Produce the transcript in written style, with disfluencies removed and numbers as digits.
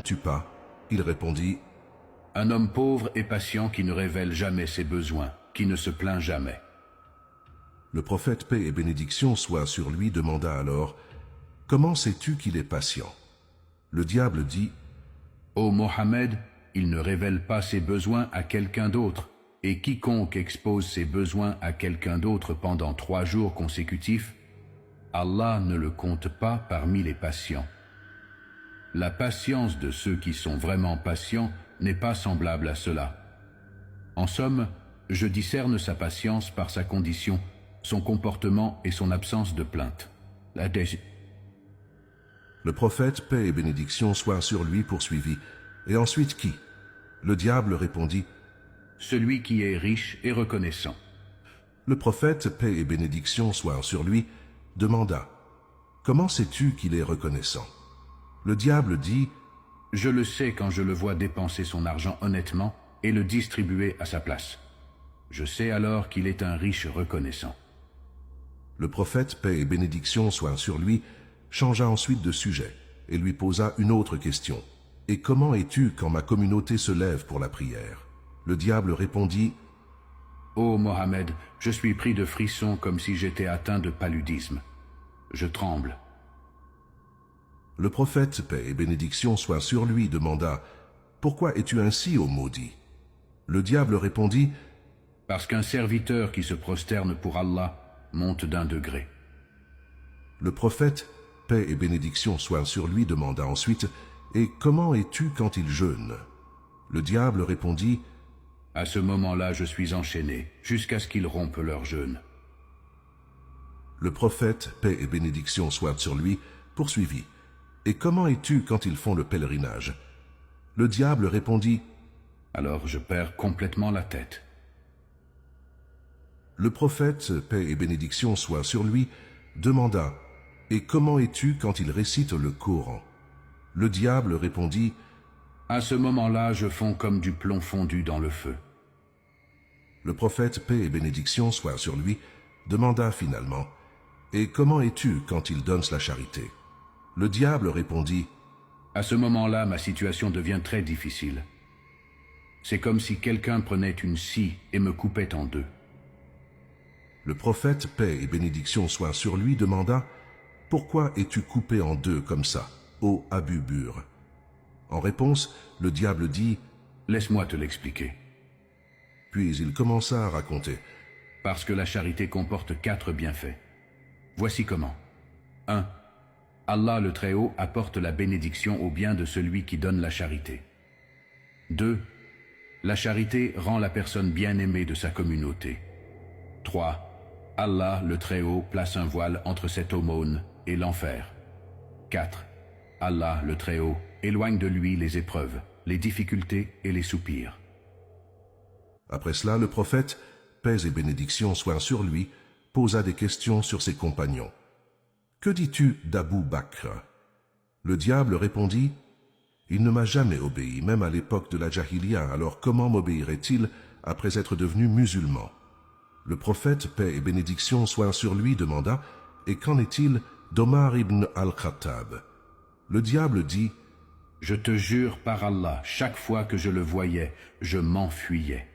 tu pas? Il répondit, Un homme pauvre et patient qui ne révèle jamais ses besoins, qui ne se plaint jamais. Le prophète, paix et bénédiction soient sur lui, demanda alors, comment sais-tu qu'il est patient? Le diable dit, Ô Mohammed, il ne révèle pas ses besoins à quelqu'un d'autre, et quiconque expose ses besoins à quelqu'un d'autre pendant 3 jours consécutifs, Allah ne le compte pas parmi les patients. La patience de ceux qui sont vraiment patients n'est pas semblable à cela. En somme, je discerne sa patience par sa condition, son comportement et son absence de plainte. Le prophète, paix et bénédiction soient sur lui, poursuivit, et ensuite qui? Le diable répondit, Celui qui est riche et reconnaissant. Le prophète, paix et bénédiction soient sur lui, demanda, comment sais-tu qu'il est reconnaissant? Le diable dit, Je le sais quand je le vois dépenser son argent honnêtement et le distribuer à sa place. Je sais alors qu'il est un riche reconnaissant. Le prophète, paix et bénédiction soient sur lui, changea ensuite de sujet et lui posa une autre question. Et comment es-tu quand ma communauté se lève pour la prière? Le diable répondit, Ô Mohammed, je suis pris de frissons comme si j'étais atteint de paludisme. Je tremble. Le prophète, paix et bénédiction soient sur lui, demanda, pourquoi es-tu ainsi, ô maudit? Le diable répondit, Parce qu'un serviteur qui se prosterne pour Allah monte d'un degré. Le prophète, paix et bénédiction soient sur lui, demanda ensuite, et comment es-tu quand il jeûne? Le diable répondit, À ce moment-là, je suis enchaîné, jusqu'à ce qu'ils rompent leur jeûne. Le prophète, paix et bénédiction soient sur lui, poursuivit, et comment es-tu quand ils font le pèlerinage? Le diable répondit, Alors je perds complètement la tête. Le prophète, paix et bénédiction soient sur lui, demanda, et comment es-tu quand ils récitent le Coran? Le diable répondit, À ce moment-là, je fonds comme du plomb fondu dans le feu. Le prophète, paix et bénédiction soient sur lui, demanda finalement, et comment es-tu quand ils donnent la charité? Le diable répondit, À ce moment-là, ma situation devient très difficile. C'est comme si quelqu'un prenait une scie et me coupait en deux. Le prophète, paix et bénédiction soient sur lui, demanda, pourquoi es-tu coupé en deux comme ça, ô Abu Bur? En réponse, le diable dit, Laisse-moi te l'expliquer. puis il commença à raconter. Parce que la charité comporte 4 bienfaits. Voici comment. 1. Allah le Très-Haut apporte la bénédiction au bien de celui qui donne la charité. 2. La charité rend la personne bien-aimée de sa communauté. 3. Allah le Très-Haut place un voile entre cette aumône et l'enfer. 4. Allah le Très-Haut éloigne de lui les épreuves, les difficultés et les soupirs. Après cela, le prophète, paix et bénédiction soient sur lui, posa des questions sur ses compagnons. Que dis-tu d'Abu Bakr? Le diable répondit, il ne m'a jamais obéi, même à l'époque de la Jahiliya, alors comment m'obéirait-il après être devenu musulman? Le prophète, paix et bénédiction soient sur lui, demanda, et qu'en est-il d'Omar ibn al-Khattab? Le diable dit, Je te jure par Allah, chaque fois que je le voyais, je m'enfuyais.